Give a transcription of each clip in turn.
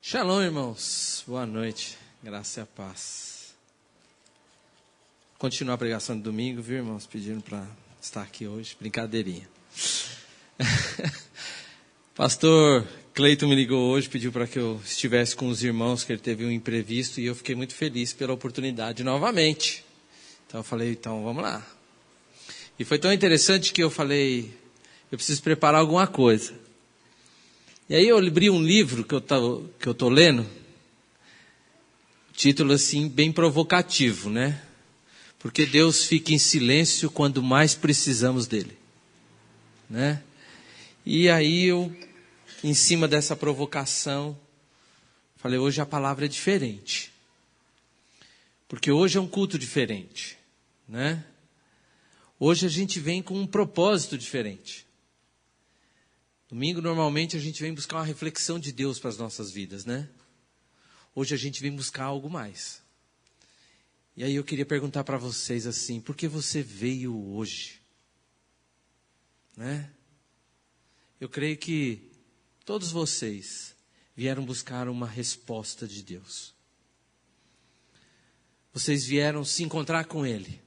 Shalom, irmãos. Boa noite. Graça e a paz. Continuar a pregação de domingo, viu, irmãos? Pedindo para estar aqui hoje. Brincadeirinha. Pastor Cleiton me ligou hoje, pediu para que eu estivesse com os irmãos, que ele teve um imprevisto, e eu fiquei muito feliz pela oportunidade novamente. Então eu falei, vamos lá. E foi tão interessante que eu falei, eu preciso preparar alguma coisa. E aí eu abri um livro que eu tô lendo, título assim, bem provocativo, né? Porque Deus fica em silêncio quando mais precisamos dele, né? E aí eu, em cima dessa provocação, falei, hoje a palavra é diferente. Porque hoje é um culto diferente, né? Hoje a gente vem com um propósito diferente. Domingo, normalmente, a gente vem buscar uma reflexão de Deus para as nossas vidas, né? Hoje a gente vem buscar algo mais. E aí eu queria perguntar para vocês assim, por que você veio hoje? Né? Eu creio que todos vocês vieram buscar uma resposta de Deus. Vocês vieram se encontrar com Ele.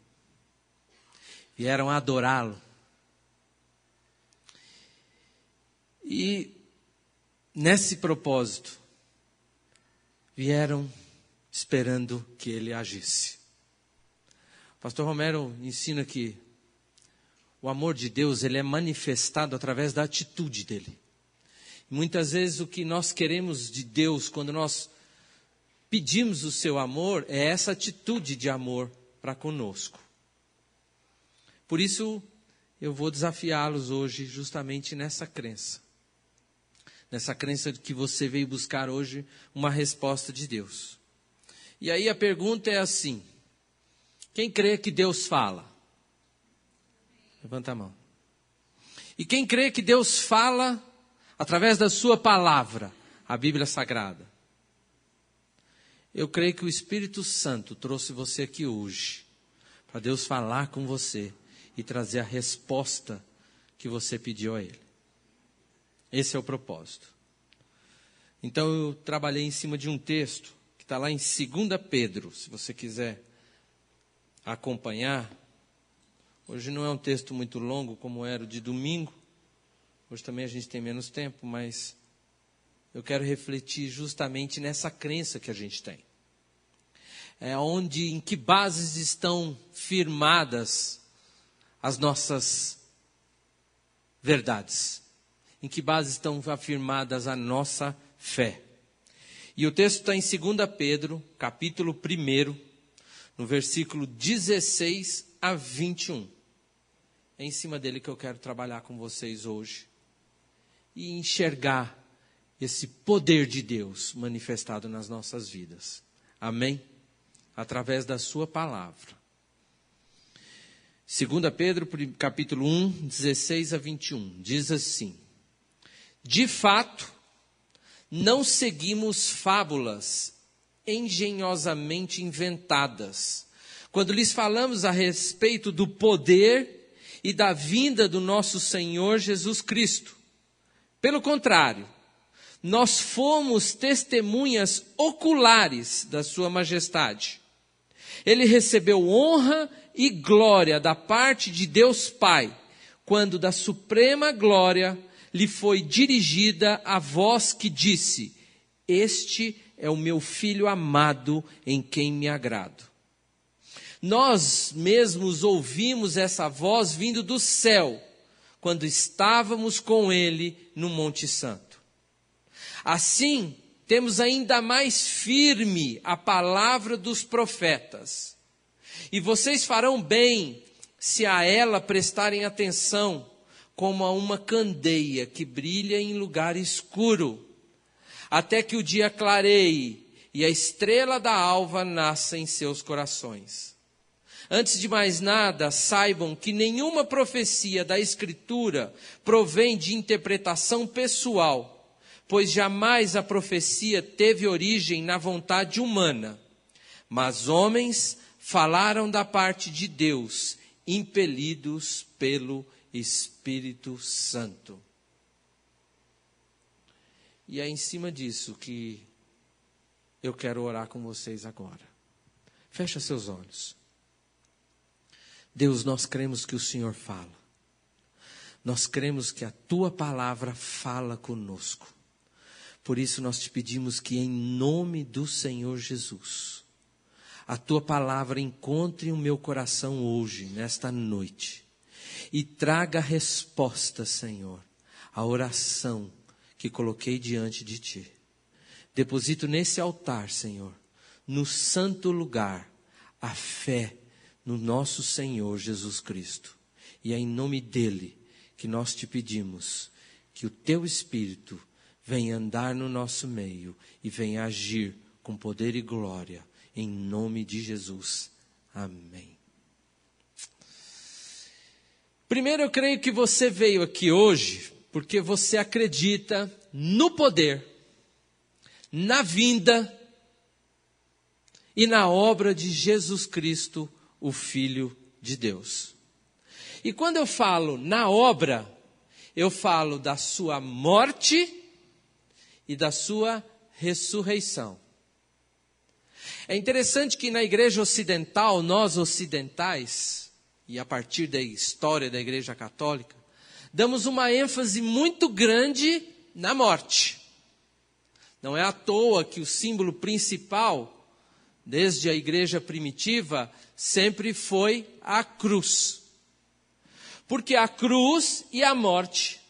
Vieram adorá-lo. E nesse propósito, vieram esperando que ele agisse. O pastor Romero ensina que o amor de Deus ele é manifestado através da atitude dele. Muitas vezes o que nós queremos de Deus, quando nós pedimos o seu amor, é essa atitude de amor para conosco. Por isso, eu vou desafiá-los hoje justamente nessa crença. Nessa crença de que você veio buscar hoje uma resposta de Deus. E aí a pergunta é assim: quem crê que Deus fala? Levanta a mão. E quem crê que Deus fala através da sua palavra, a Bíblia Sagrada? Eu creio que o Espírito Santo trouxe você aqui hoje para Deus falar com você e trazer a resposta que você pediu a Ele. Esse é o propósito. Então eu trabalhei em cima de um texto que está lá em 2 Pedro, se você quiser acompanhar. Hoje não é um texto muito longo como era o de domingo. Hoje também a gente tem menos tempo, mas eu quero refletir justamente nessa crença que a gente tem. Em que bases estão firmadas as nossas verdades. Em que bases estão afirmadas a nossa fé. E o texto está em 2 Pedro, capítulo 1, no versículo 16 a 21. É em cima dele que eu quero trabalhar com vocês hoje. E enxergar esse poder de Deus manifestado nas nossas vidas. Amém? Através da sua palavra. 2 Pedro, capítulo 1, 16 a 21. Diz assim: de fato, não seguimos fábulas engenhosamente inventadas, quando lhes falamos a respeito do poder e da vinda do nosso Senhor Jesus Cristo. Pelo contrário, nós fomos testemunhas oculares da sua majestade. Ele recebeu honra e glória da parte de Deus Pai, quando da suprema glória lhe foi dirigida a voz que disse: este é o meu filho amado em quem me agrado. Nós mesmos ouvimos essa voz vindo do céu, quando estávamos com ele no Monte Santo. Assim, temos ainda mais firme a palavra dos profetas. E vocês farão bem se a ela prestarem atenção, como a uma candeia que brilha em lugar escuro, até que o dia clareie e a estrela da alva nasça em seus corações. Antes de mais nada, saibam que nenhuma profecia da Escritura provém de interpretação pessoal, pois jamais a profecia teve origem na vontade humana, mas homens falaram da parte de Deus, impelidos pelo Espírito Santo. E é em cima disso que eu quero orar com vocês agora. Fecha seus olhos. Deus, nós cremos que o Senhor fala. Nós cremos que a Tua palavra fala conosco. Por isso nós te pedimos que em nome do Senhor Jesus, a Tua palavra encontre o meu coração hoje, nesta noite. E traga resposta, Senhor, à oração que coloquei diante de Ti. Deposito nesse altar, Senhor, no santo lugar, a fé no nosso Senhor Jesus Cristo. E é em nome dEle que nós te pedimos que o Teu Espírito venha andar no nosso meio e venha agir com poder e glória, em nome de Jesus. Amém. Primeiro, eu creio que você veio aqui hoje porque você acredita no poder, na vinda e na obra de Jesus Cristo, o Filho de Deus. E quando eu falo na obra, eu falo da sua morte e da sua ressurreição. É interessante que na igreja ocidental, nós ocidentais, e a partir da história da igreja católica, damos uma ênfase muito grande na morte. Não é à toa que o símbolo principal, desde a igreja primitiva, sempre foi a cruz. Porque a cruz e a morte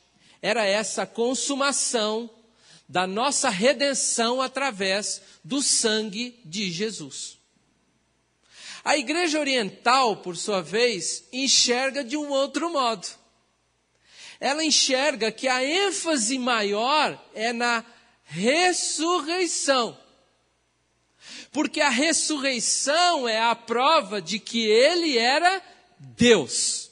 era essa consumação da nossa redenção através do sangue de Jesus. A igreja oriental, por sua vez, enxerga de um outro modo. Ela enxerga que a ênfase maior é na ressurreição. Porque a ressurreição é a prova de que ele era Deus.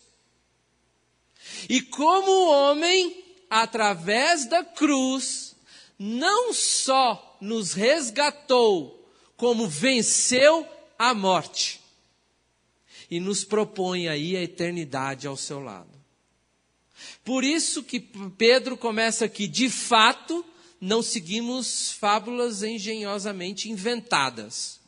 E como o homem, através da cruz, não só nos resgatou, como venceu a morte. E nos propõe aí a eternidade ao seu lado. Por isso que Pedro começa aqui, de fato, não seguimos fábulas engenhosamente inventadas.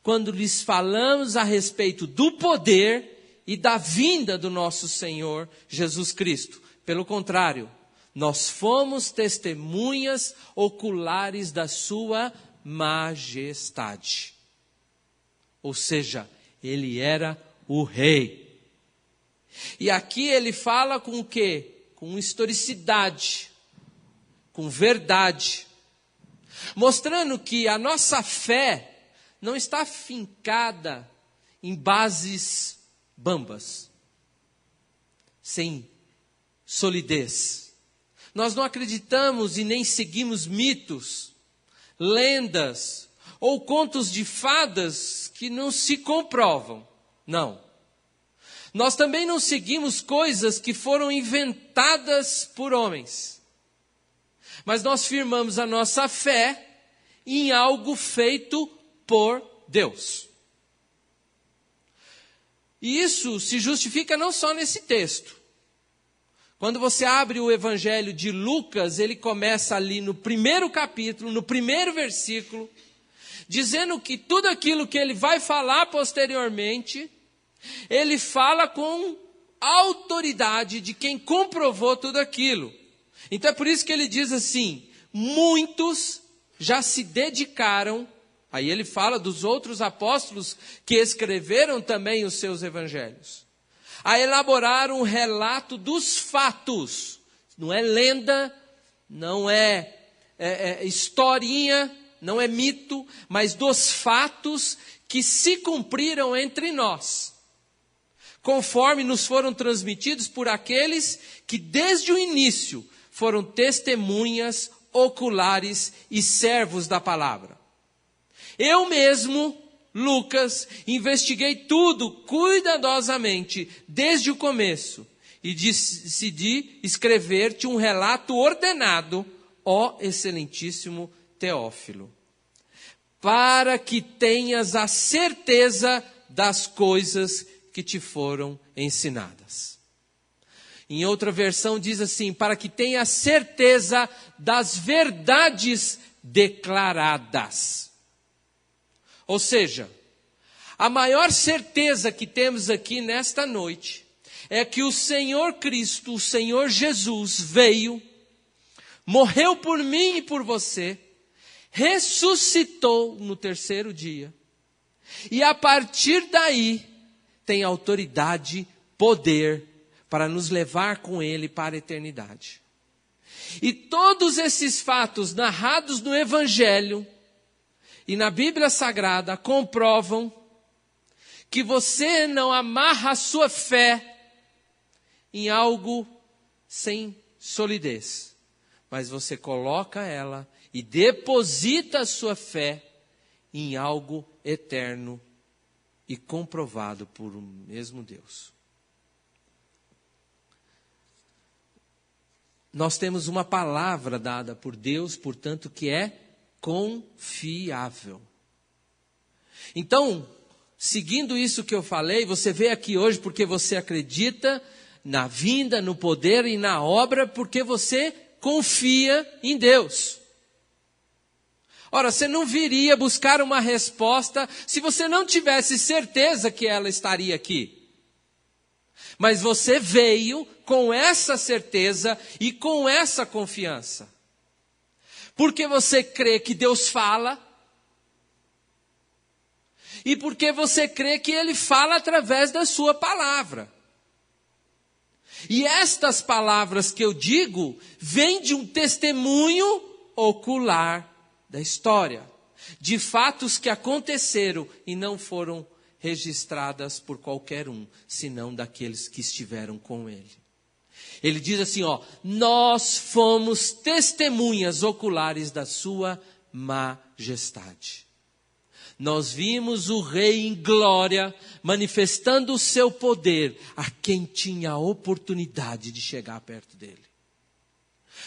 Quando lhes falamos a respeito do poder e da vinda do nosso Senhor Jesus Cristo. Pelo contrário, nós fomos testemunhas oculares da sua majestade. Ou seja, ele era o rei. E aqui ele fala com o quê? Com historicidade, com verdade. Mostrando que a nossa fé não está fincada em bases bambas, sem solidez. Nós não acreditamos e nem seguimos mitos, lendas ou contos de fadas que não se comprovam. Não. Nós também não seguimos coisas que foram inventadas por homens. Mas nós firmamos a nossa fé em algo feito por Deus. E isso se justifica não só nesse texto. Quando você abre o Evangelho de Lucas, ele começa ali no primeiro capítulo, no primeiro versículo, dizendo que tudo aquilo que ele vai falar posteriormente, ele fala com autoridade de quem comprovou tudo aquilo. Então é por isso que ele diz assim, muitos já se dedicaram, aí ele fala dos outros apóstolos que escreveram também os seus evangelhos, a elaborar um relato dos fatos. Não é lenda, não é historinha, não é mito, mas dos fatos que se cumpriram entre nós, conforme nos foram transmitidos por aqueles que desde o início foram testemunhas oculares e servos da palavra. Eu mesmo, Lucas, investiguei tudo cuidadosamente desde o começo e decidi escrever-te um relato ordenado, ó excelentíssimo Teófilo, para que tenhas a certeza das coisas que te foram ensinadas. Em outra versão diz assim, para que tenha a certeza das verdades declaradas. Ou seja, a maior certeza que temos aqui nesta noite é que o Senhor Cristo, o Senhor Jesus veio, morreu por mim e por você, ressuscitou no terceiro dia. E a partir daí tem autoridade, poder para nos levar com Ele para a eternidade. E todos esses fatos narrados no Evangelho e na Bíblia Sagrada comprovam que você não amarra a sua fé em algo sem solidez, mas você coloca ela e deposita a sua fé em algo eterno e comprovado por um mesmo Deus. Nós temos uma palavra dada por Deus, portanto, que é confiável. Então, seguindo isso que eu falei, você veio aqui hoje porque você acredita na vinda, no poder e na obra, porque você confia em Deus. Ora, você não viria buscar uma resposta se você não tivesse certeza que ela estaria aqui. Mas você veio com essa certeza e com essa confiança. Porque você crê que Deus fala. E porque você crê que Ele fala através da sua palavra. E estas palavras que eu digo, vêm de um testemunho ocular da história. De fatos que aconteceram e não foram registradas por qualquer um, senão daqueles que estiveram com Ele. Ele diz assim, nós fomos testemunhas oculares da sua majestade. Nós vimos o Rei em glória, manifestando o seu poder a quem tinha a oportunidade de chegar perto dele.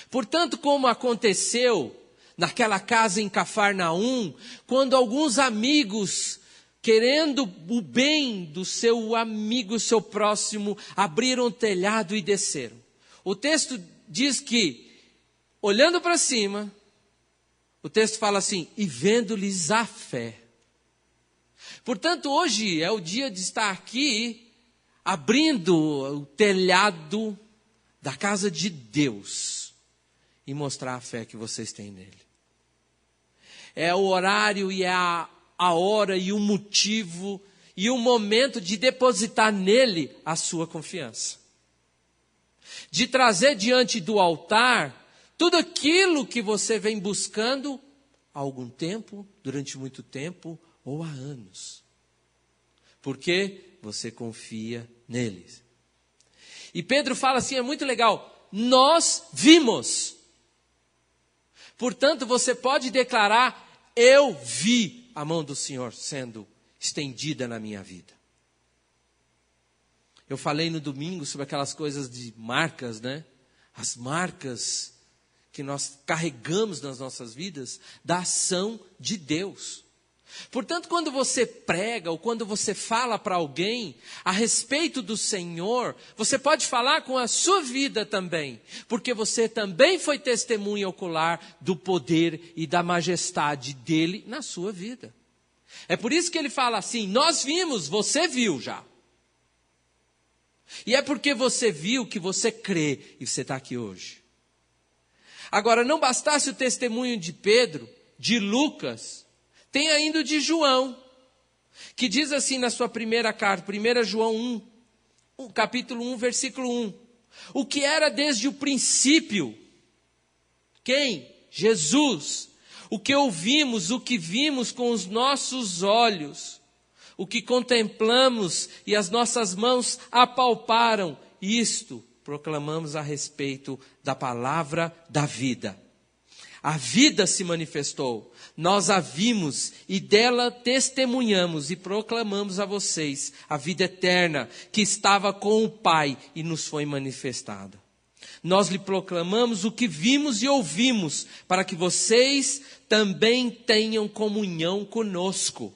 Portanto, como aconteceu naquela casa em Cafarnaum, quando alguns amigos, querendo o bem do seu amigo, seu próximo, abriram o telhado e desceram. O texto diz que, olhando para cima, o texto fala assim, e vendo-lhes a fé. Portanto, hoje é o dia de estar aqui, abrindo o telhado da casa de Deus e mostrar a fé que vocês têm nele. É o horário e é a hora e o motivo e o momento de depositar nele a sua confiança. De trazer diante do altar tudo aquilo que você vem buscando há algum tempo, durante muito tempo ou há anos. Porque você confia neles. E Pedro fala assim, é muito legal, nós vimos. Portanto, você pode declarar, eu vi a mão do Senhor sendo estendida na minha vida. Eu falei no domingo sobre aquelas coisas de marcas, né? As marcas que nós carregamos nas nossas vidas da ação de Deus. Portanto, quando você prega ou quando você fala para alguém a respeito do Senhor, você pode falar com a sua vida também, porque você também foi testemunha ocular do poder e da majestade dele na sua vida. É por isso que ele fala assim, nós vimos, você viu já. E é porque você viu que você crê e você está aqui hoje. Agora, não bastasse o testemunho de Pedro, de Lucas, tem ainda o de João, que diz assim na sua primeira carta, 1 João 1, capítulo 1, versículo 1. O que era desde o princípio? Quem? Jesus. O que ouvimos, o que vimos com os nossos olhos, o que contemplamos e as nossas mãos apalparam, isto proclamamos a respeito da palavra da vida. A vida se manifestou, nós a vimos e dela testemunhamos e proclamamos a vocês a vida eterna que estava com o Pai e nos foi manifestada. Nós lhe proclamamos o que vimos e ouvimos, para que vocês também tenham comunhão conosco.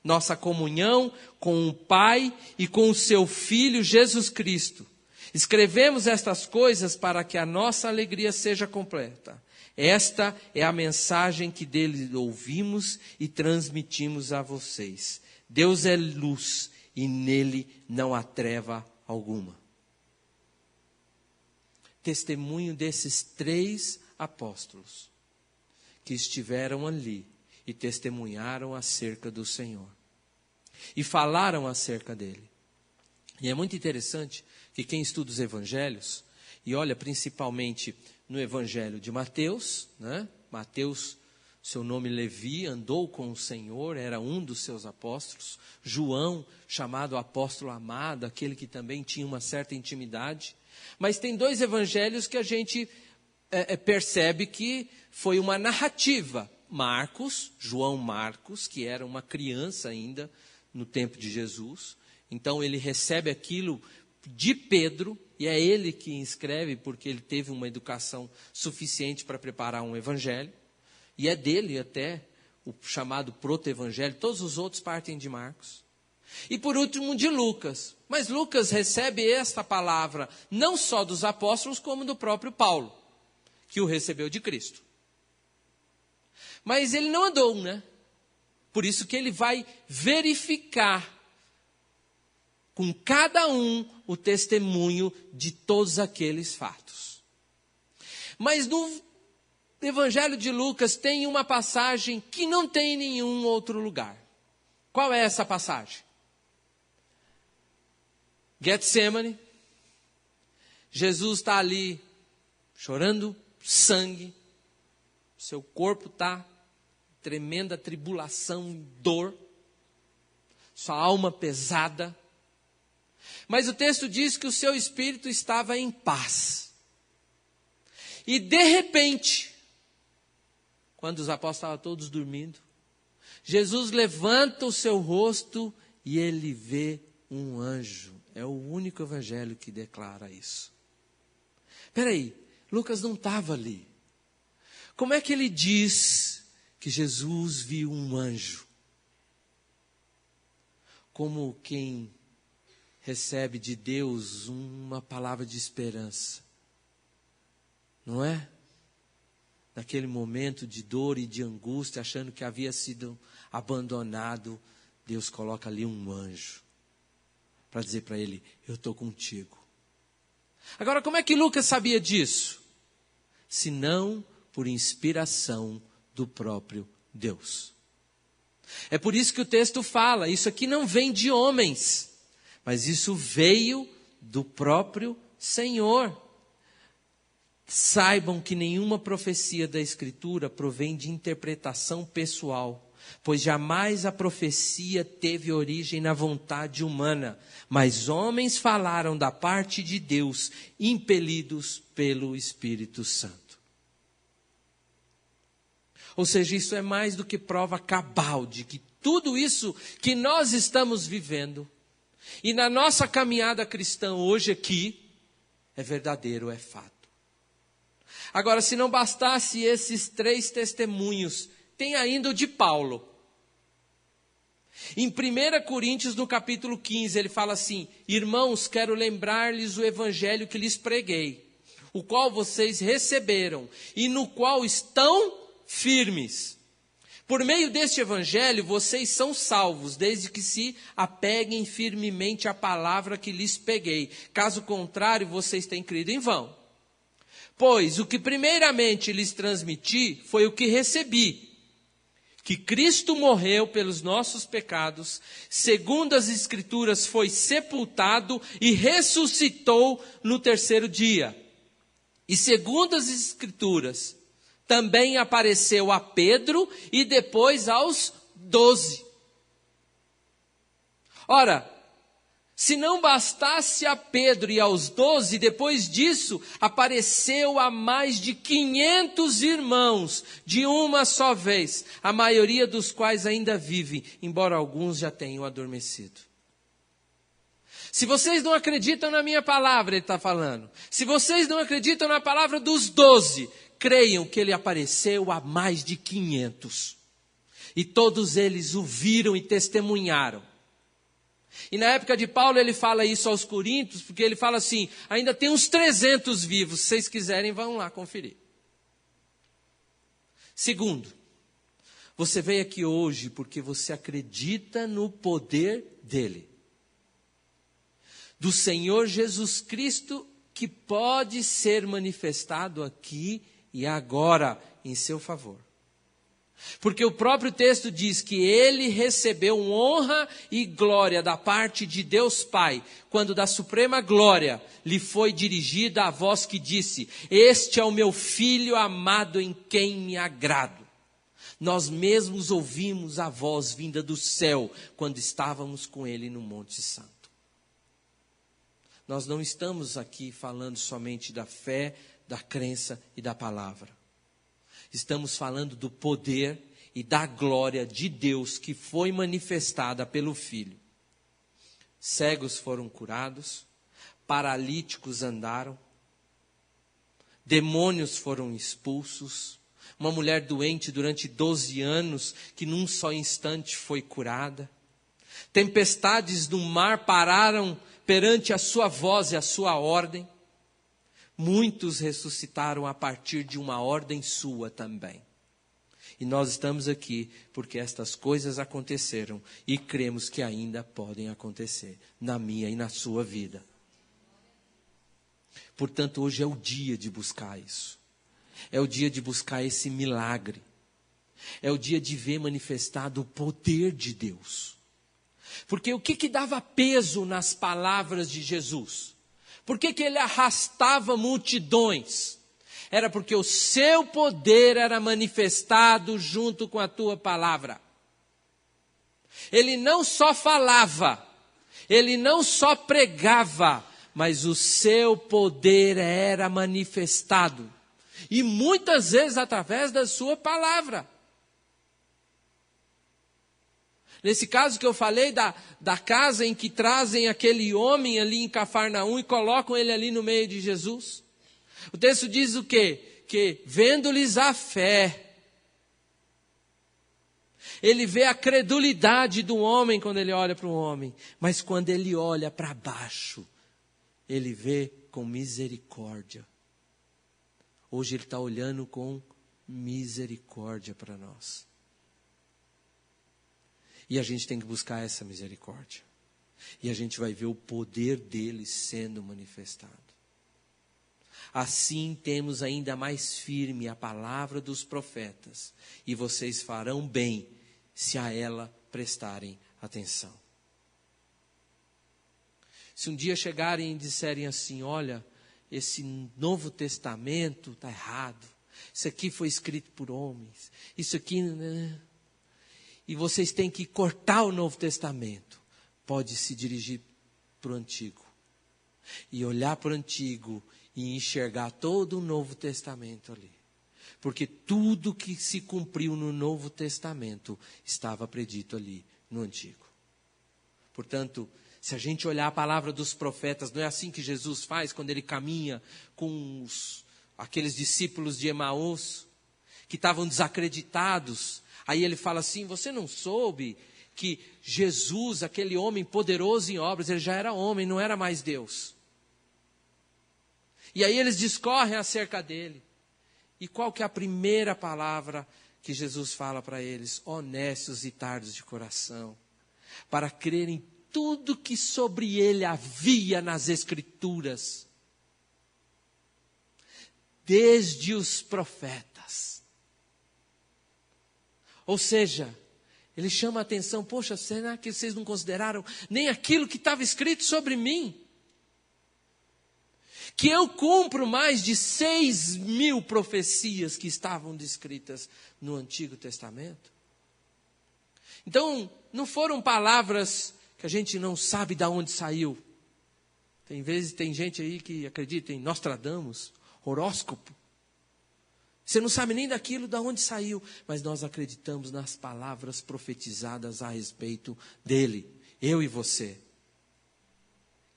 Nossa comunhão com o Pai e com o seu Filho Jesus Cristo. Escrevemos estas coisas para que a nossa alegria seja completa. Esta é a mensagem que dele ouvimos e transmitimos a vocês. Deus é luz e nele não há treva alguma. Testemunho desses 3 apóstolos que estiveram ali e testemunharam acerca do Senhor. E falaram acerca dele. E é muito interessante que quem estuda os evangelhos, e olha principalmente no evangelho de Mateus, né? Mateus, seu nome Levi, andou com o Senhor, era um dos seus apóstolos. João, chamado apóstolo amado, aquele que também tinha uma certa intimidade. Mas tem 2 evangelhos que a gente percebe que foi uma narrativa. Marcos, João Marcos, que era uma criança ainda no tempo de Jesus. Então ele recebe aquilo de Pedro, e é ele que escreve, porque ele teve uma educação suficiente para preparar um evangelho. E é dele até o chamado proto-evangelho. Todos os outros partem de Marcos. E por último de Lucas. Mas Lucas recebe esta palavra não só dos apóstolos, como do próprio Paulo, que o recebeu de Cristo. Mas ele não andou, né? Por isso que ele vai verificar com cada um o testemunho de todos aqueles fatos. Mas no Evangelho de Lucas tem uma passagem que não tem em nenhum outro lugar. Qual é essa passagem? Getsemane. Jesus está ali chorando sangue. Seu corpo está em tremenda tribulação, dor. Sua alma pesada. Mas o texto diz que o seu espírito estava em paz. E de repente, quando os apóstolos estavam todos dormindo, Jesus levanta o seu rosto e ele vê um anjo. É o único evangelho que declara isso. Espera aí, Lucas não estava ali. Como é que ele diz que Jesus viu um anjo? Como quem recebe de Deus uma palavra de esperança. Não é? Naquele momento de dor e de angústia, achando que havia sido abandonado, Deus coloca ali um anjo para dizer para ele, eu estou contigo. Agora, como é que Lucas sabia disso? Se não por inspiração do próprio Deus. É por isso que o texto fala, isso aqui não vem de homens, mas isso veio do próprio Senhor. Saibam que nenhuma profecia da Escritura provém de interpretação pessoal, pois jamais a profecia teve origem na vontade humana, mas homens falaram da parte de Deus, impelidos pelo Espírito Santo. Ou seja, isso é mais do que prova cabal de que tudo isso que nós estamos vivendo, e na nossa caminhada cristã hoje aqui, é verdadeiro, é fato. Agora, se não bastasse esses 3 testemunhos, tem ainda o de Paulo. Em 1 Coríntios, no capítulo 15, ele fala assim, irmãos, quero lembrar-lhes o evangelho que lhes preguei, o qual vocês receberam e no qual estão firmes. Por meio deste evangelho, vocês são salvos, desde que se apeguem firmemente à palavra que lhes preguei. Caso contrário, vocês têm crido em vão. Pois o que primeiramente lhes transmiti foi o que recebi, que Cristo morreu pelos nossos pecados, segundo as Escrituras foi sepultado e ressuscitou no 3º dia. E segundo as Escrituras, também apareceu a Pedro e depois aos 12. Ora, se não bastasse a Pedro e aos 12, depois disso apareceu a mais de 500 irmãos de uma só vez, a maioria dos quais ainda vivem, embora alguns já tenham adormecido. Se vocês não acreditam na minha palavra, ele está falando, se vocês não acreditam na palavra dos 12, creiam que ele apareceu a mais de 500. E todos eles o viram e testemunharam. E na época de Paulo ele fala isso aos Coríntios, porque ele fala assim, ainda tem uns 300 vivos, se vocês quiserem vão lá conferir. Segundo, você veio aqui hoje porque você acredita no poder dele. Do Senhor Jesus Cristo, que pode ser manifestado aqui e agora em seu favor. Porque o próprio texto diz que ele recebeu honra e glória da parte de Deus Pai, quando da suprema glória lhe foi dirigida a voz que disse: este é o meu filho amado em quem me agrado. Nós mesmos ouvimos a voz vinda do céu quando estávamos com ele no Monte Santo. Nós não estamos aqui falando somente da fé, da crença e da palavra. Estamos falando do poder e da glória de Deus que foi manifestada pelo Filho. Cegos foram curados, paralíticos andaram, demônios foram expulsos, uma mulher doente durante 12 anos, que num só instante foi curada. Tempestades no mar pararam perante a sua voz e a sua ordem. Muitos ressuscitaram a partir de uma ordem sua também. E nós estamos aqui porque estas coisas aconteceram e cremos que ainda podem acontecer na minha e na sua vida. Portanto, hoje é o dia de buscar isso. É o dia de buscar esse milagre. É o dia de ver manifestado o poder de Deus. Porque o que dava peso nas palavras de Jesus? Por que ele arrastava multidões? Era porque o seu poder era manifestado junto com a tua palavra. Ele não só falava, ele não só pregava, mas o seu poder era manifestado. E muitas vezes através da sua palavra. Nesse caso que eu falei da casa em que trazem aquele homem ali em Cafarnaum e colocam ele ali no meio de Jesus. O texto diz o quê? Que vendo-lhes a fé, ele vê a credulidade do homem quando ele olha para o homem. Mas quando ele olha para baixo, ele vê com misericórdia. Hoje ele está olhando com misericórdia para nós. E a gente tem que buscar essa misericórdia. E a gente vai ver o poder dele sendo manifestado. Assim temos ainda mais firme a palavra dos profetas. E vocês farão bem se a ela prestarem atenção. Se um dia chegarem e disserem assim: olha, esse Novo Testamento está errado. Isso aqui foi escrito por homens. Isso aqui... E vocês têm que cortar o Novo Testamento. Pode se dirigir para o Antigo. E olhar para o Antigo e enxergar todo o Novo Testamento ali. Porque tudo que se cumpriu no Novo Testamento estava predito ali no Antigo. Portanto, se a gente olhar a palavra dos profetas, não é assim que Jesus faz quando ele caminha com aqueles discípulos de Emaús, que estavam desacreditados. Aí ele fala assim: você não soube que Jesus, aquele homem poderoso em obras, ele já era homem, não era mais Deus. E aí eles discorrem acerca dele. E qual que é a primeira palavra que Jesus fala para eles? Honestos e tardos de coração, para crerem tudo que sobre ele havia nas Escrituras, desde os profetas. Ou seja, ele chama a atenção: poxa, será que vocês não consideraram nem aquilo que estava escrito sobre mim? Que eu cumpro mais de 6.000 profecias que estavam descritas no Antigo Testamento. Então, não foram palavras que a gente não sabe de onde saiu. Tem gente aí que acredita em Nostradamus, horóscopo. Você não sabe nem daquilo de onde saiu, mas nós acreditamos nas palavras profetizadas a respeito dele, eu e você.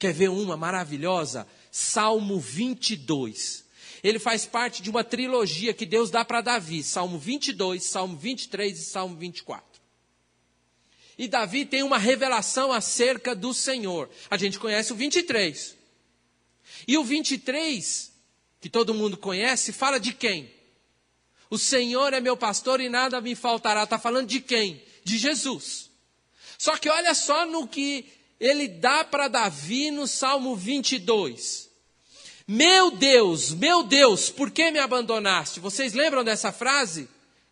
Quer ver uma maravilhosa? Salmo 22. Ele faz parte de uma trilogia que Deus dá para Davi. Salmo 22, Salmo 23 e Salmo 24. E Davi tem uma revelação acerca do Senhor. A gente conhece o 23. E o 23, que todo mundo conhece, fala de quem? O Senhor é meu pastor e nada me faltará. Está falando de quem? De Jesus. Só que olha só no que ele dá para Davi no Salmo 22. Meu Deus, por que me abandonaste? Vocês lembram dessa frase?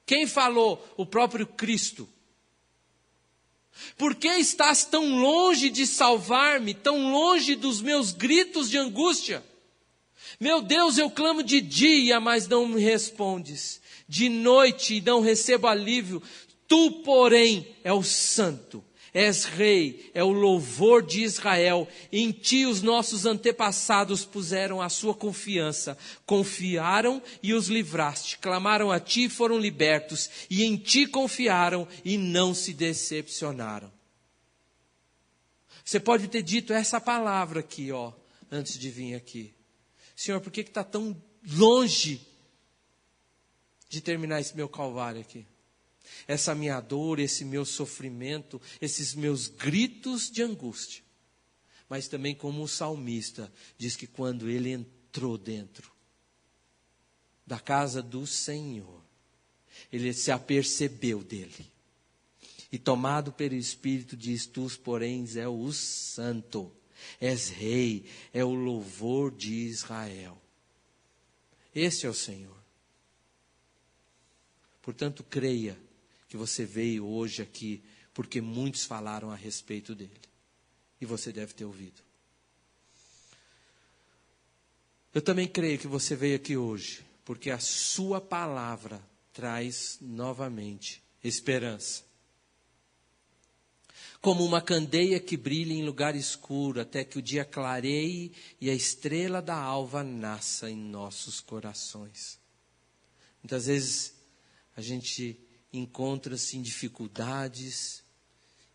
Quem falou? O próprio Cristo. Por que estás tão longe de salvar-me, tão longe dos meus gritos de angústia? Meu Deus, eu clamo de dia, mas não me respondes. De noite e não recebo alívio. Tu, porém, é o santo. És rei, é o louvor de Israel. Em ti os nossos antepassados puseram a sua confiança. Confiaram e os livraste. Clamaram a ti e foram libertos. E em ti confiaram e não se decepcionaram. Você pode ter dito essa palavra aqui, antes de vir aqui. Senhor, por que está tão longe de terminar esse meu calvário aqui? Essa minha dor, esse meu sofrimento, esses meus gritos de angústia. Mas também como o salmista diz que quando ele entrou dentro da casa do Senhor, ele se apercebeu dele. E tomado pelo Espírito diz, tu, porém, é o santo, és rei, é o louvor de Israel. Esse é o Senhor. Portanto, creia que você veio hoje aqui porque muitos falaram a respeito dele. E você deve ter ouvido. Eu também creio que você veio aqui hoje porque a sua palavra traz novamente esperança. Como uma candeia que brilha em lugar escuro até que o dia clareie e a estrela da alva nasça em nossos corações. Muitas vezes a gente encontra-se em dificuldades,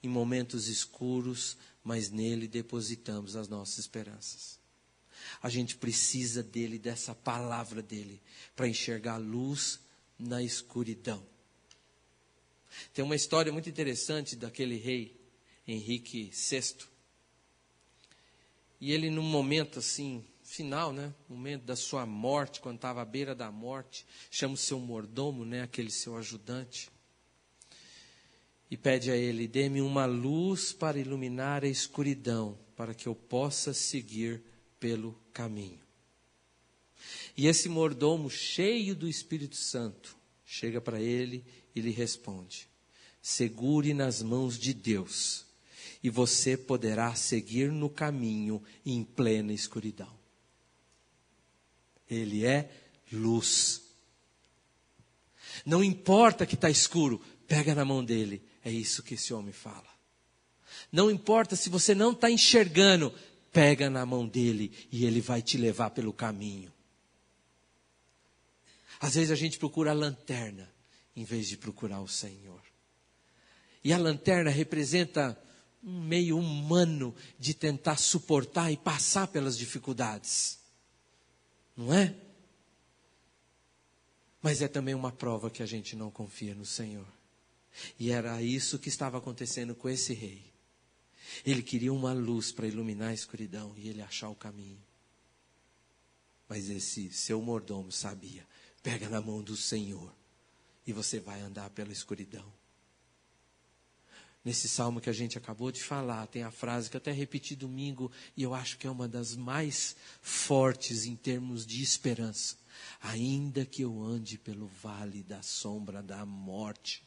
em momentos escuros, mas nele depositamos as nossas esperanças. A gente precisa dele, dessa palavra dele, para enxergar a luz na escuridão. Tem uma história muito interessante daquele rei, Henrique VI. E ele num momento assim, final, momento da sua morte, quando estava à beira da morte, chama o seu mordomo, aquele seu ajudante, e pede a ele, dê-me uma luz para iluminar a escuridão, para que eu possa seguir pelo caminho. E esse mordomo, cheio do Espírito Santo, chega para ele e lhe responde, segure nas mãos de Deus, e você poderá seguir no caminho em plena escuridão. Ele é luz. Não importa que está escuro, pega na mão dele. É isso que esse homem fala. Não importa se você não está enxergando, pega na mão dele e ele vai te levar pelo caminho. Às vezes a gente procura a lanterna em vez de procurar o Senhor. E a lanterna representa um meio humano de tentar suportar e passar pelas dificuldades. Não é? Mas é também uma prova que a gente não confia no Senhor. E era isso que estava acontecendo com esse rei. Ele queria uma luz para iluminar a escuridão e ele achar o caminho. Mas esse seu mordomo sabia, pega na mão do Senhor e você vai andar pela escuridão. Nesse salmo que a gente acabou de falar, tem a frase que eu até repeti domingo, e eu acho que é uma das mais fortes em termos de esperança. Ainda que eu ande pelo vale da sombra da morte.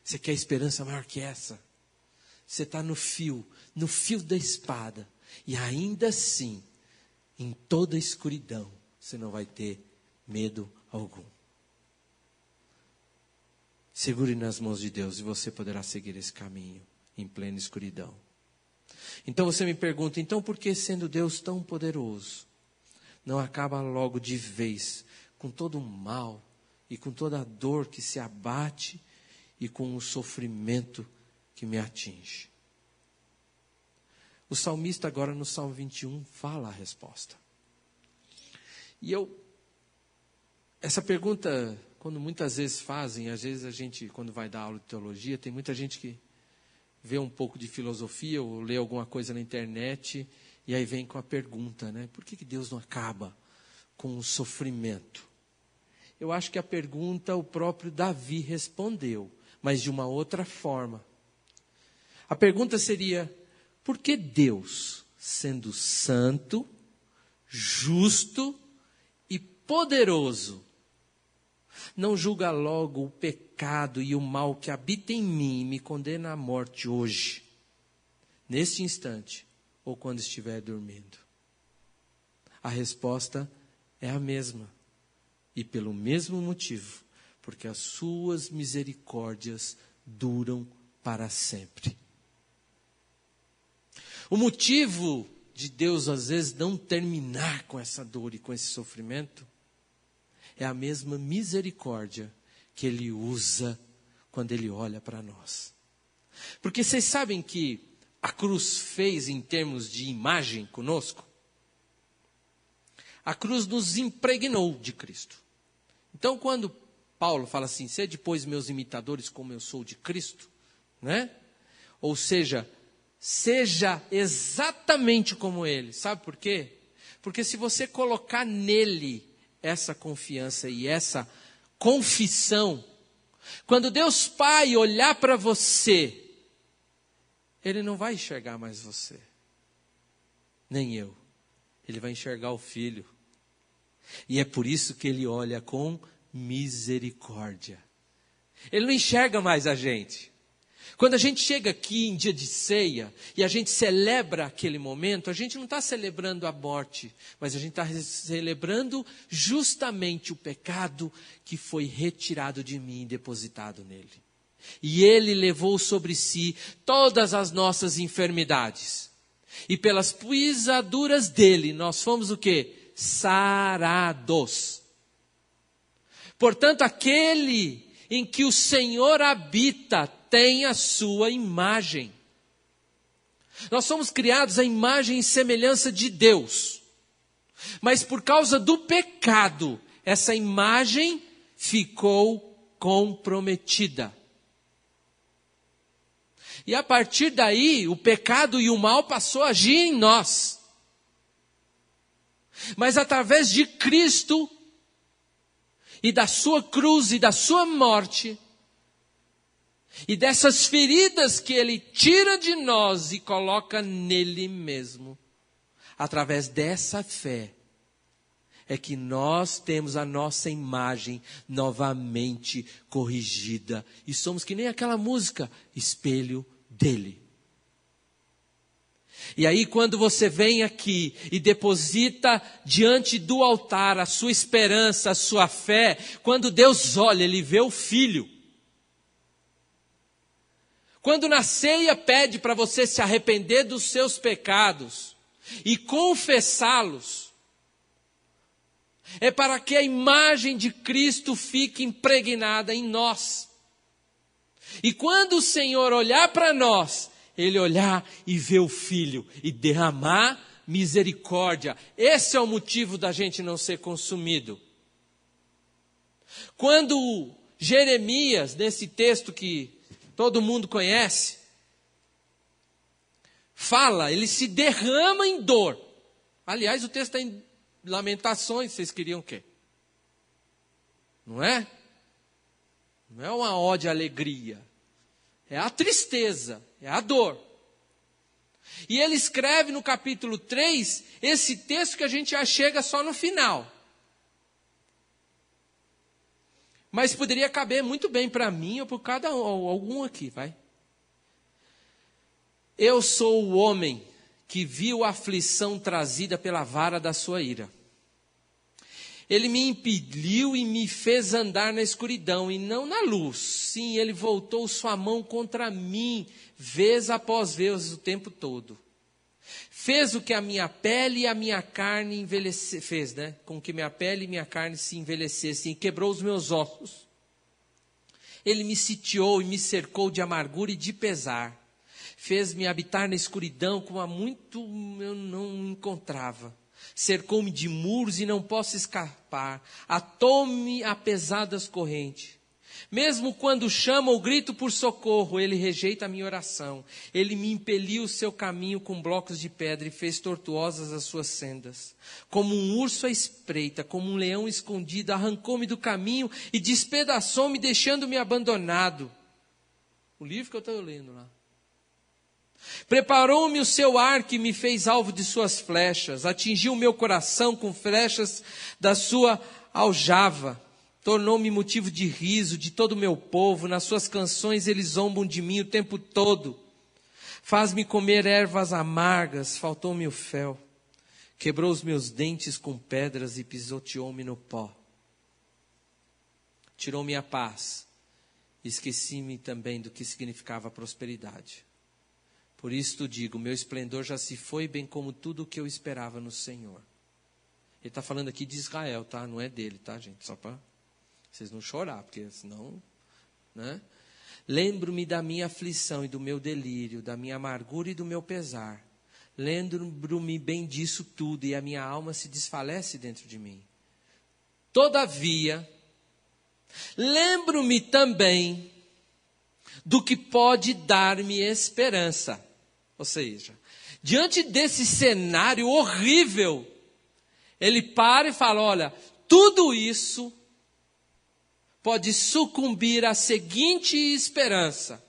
Você quer esperança maior que essa? Você está no fio da espada, e ainda assim, em toda a escuridão, você não vai ter medo algum. Segure nas mãos de Deus e você poderá seguir esse caminho em plena escuridão. Então você me pergunta, então por que sendo Deus tão poderoso, não acaba logo de vez com todo o mal e com toda a dor que se abate e com o sofrimento que me atinge? O salmista agora no Salmo 21 fala a resposta. E essa pergunta, quando muitas vezes fazem, às vezes a gente, quando vai dar aula de teologia, tem muita gente que vê um pouco de filosofia ou lê alguma coisa na internet e aí vem com a pergunta, por que Deus não acaba com o sofrimento? Eu acho que a pergunta o próprio Davi respondeu, mas de uma outra forma. A pergunta seria: por que Deus, sendo santo, justo e poderoso, não julga logo o pecado e o mal que habita em mim e me condena à morte hoje, neste instante, ou quando estiver dormindo? A resposta é a mesma. E pelo mesmo motivo, porque as suas misericórdias duram para sempre. O motivo de Deus, às vezes, não terminar com essa dor e com esse sofrimento é a mesma misericórdia que Ele usa quando Ele olha para nós. Porque vocês sabem que a cruz fez em termos de imagem conosco? A cruz nos impregnou de Cristo. Então, quando Paulo fala assim: sede, pois, meus imitadores como eu sou de Cristo, né? Ou seja, seja exatamente como Ele. Sabe por quê? Porque se você colocar nele essa confiança e essa confissão, quando Deus Pai olhar para você, Ele não vai enxergar mais você, nem eu. Ele vai enxergar o Filho. E é por isso que Ele olha com misericórdia. Ele não enxerga mais a gente. Quando a gente chega aqui em dia de ceia e a gente celebra aquele momento, a gente não está celebrando a morte, mas a gente está celebrando justamente o pecado que foi retirado de mim e depositado nele. E Ele levou sobre si todas as nossas enfermidades. E pelas pisaduras dele, nós fomos o quê? Sarados. Portanto, aquele em que o Senhor habita tem a sua imagem. Nós somos criados à imagem e semelhança de Deus. Mas por causa do pecado, essa imagem ficou comprometida. E a partir daí, o pecado e o mal passou a agir em nós. Mas através de Cristo, e da sua cruz e da sua morte, e dessas feridas que Ele tira de nós e coloca nele mesmo, através dessa fé, é que nós temos a nossa imagem novamente corrigida. E somos que nem aquela música, espelho dele. E aí quando você vem aqui e deposita diante do altar a sua esperança, a sua fé, quando Deus olha, Ele vê o Filho. Quando na ceia pede para você se arrepender dos seus pecados e confessá-los, é para que a imagem de Cristo fique impregnada em nós. E quando o Senhor olhar para nós, Ele olhar e ver o Filho e derramar misericórdia. Esse é o motivo da gente não ser consumido. Quando Jeremias, nesse texto que todo mundo conhece, fala, ele se derrama em dor. Aliás, o texto está em Lamentações, vocês queriam o quê? Não é? Não é uma ode à alegria. É a tristeza, é a dor. E ele escreve no capítulo 3, esse texto que a gente já chega só no final. Mas poderia caber muito bem para mim ou para cada algum aqui, vai. Eu sou o homem que viu a aflição trazida pela vara da sua ira. Ele me impeliu e me fez andar na escuridão e não na luz. Sim, Ele voltou sua mão contra mim, vez após vez, o tempo todo. Fez o que a minha pele e a minha carne envelhecessem, fez, né? Com que minha pele e minha carne se envelhecessem, e quebrou os meus ossos. Ele me sitiou e me cercou de amargura e de pesar. Fez-me habitar na escuridão, como há muito eu não encontrava. Cercou-me de muros e não posso escapar. Atou-me a pesadas correntes. Mesmo quando chamo ou grito por socorro, ele rejeita a minha oração. Ele me impeliu o seu caminho com blocos de pedra e fez tortuosas as suas sendas. Como um urso à espreita, como um leão escondido, arrancou-me do caminho e despedaçou-me, deixando-me abandonado. O livro que eu estou lendo lá. Preparou-me o seu arco e me fez alvo de suas flechas. Atingiu o meu coração com flechas da sua aljava. Tornou-me motivo de riso de todo o meu povo. Nas suas canções eles zombam de mim o tempo todo. Faz-me comer ervas amargas. Faltou-me o fel. Quebrou os meus dentes com pedras e pisoteou-me no pó. Tirou-me a paz. Esqueci-me também do que significava prosperidade. Por isto digo, meu esplendor já se foi, bem como tudo o que eu esperava no Senhor. Ele está falando aqui de Israel, tá? Não é dele, tá, gente? Só para vocês não chorar, porque senão, né? Lembro-me da minha aflição e do meu delírio, da minha amargura e do meu pesar. Lembro-me bem disso tudo e a minha alma se desfalece dentro de mim. Todavia, lembro-me também do que pode dar-me esperança. Ou seja, diante desse cenário horrível, ele para e fala, olha, tudo isso pode sucumbir à seguinte esperança.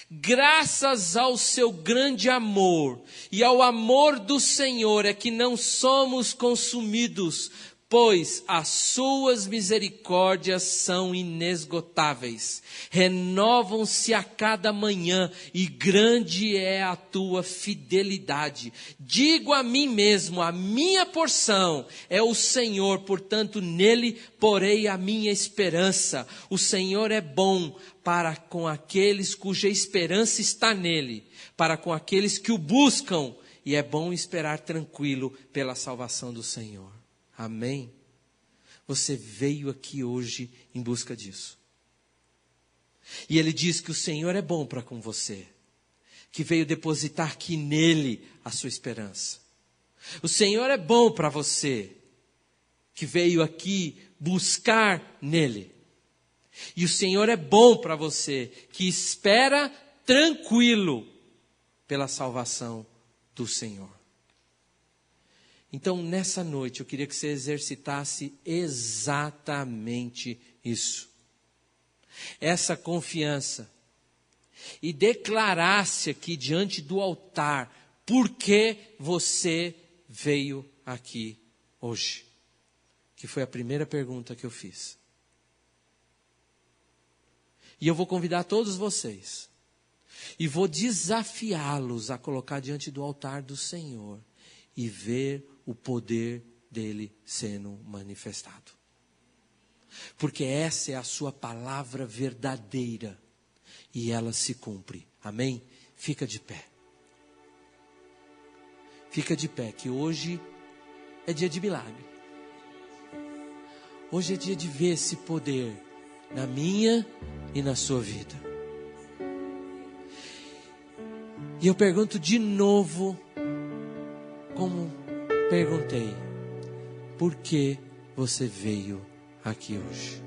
Graças ao seu grande amor e ao amor do Senhor é que não somos consumidos, pois as suas misericórdias são inesgotáveis, renovam-se a cada manhã e grande é a tua fidelidade. Digo a mim mesmo, a minha porção é o Senhor, portanto nele porei a minha esperança. O Senhor é bom para com aqueles cuja esperança está nele, para com aqueles que o buscam, e é bom esperar tranquilo pela salvação do Senhor. Amém? Você veio aqui hoje em busca disso. E ele diz que o Senhor é bom para com você, que veio depositar aqui nele a sua esperança. O Senhor é bom para você, que veio aqui buscar nele. E o Senhor é bom para você, que espera tranquilo pela salvação do Senhor. Então, nessa noite, eu queria que você exercitasse exatamente isso. Essa confiança. E declarasse aqui diante do altar, por que você veio aqui hoje? Que foi a primeira pergunta que eu fiz. E eu vou convidar todos vocês. E vou desafiá-los a colocar diante do altar do Senhor. E ver o poder dele sendo manifestado. Porque essa é a sua palavra verdadeira. E ela se cumpre. Amém? Fica de pé. Fica de pé, que hoje é dia de milagre. Hoje é dia de ver esse poder na minha e na sua vida. E eu pergunto de novo, como perguntei, por que você veio aqui hoje?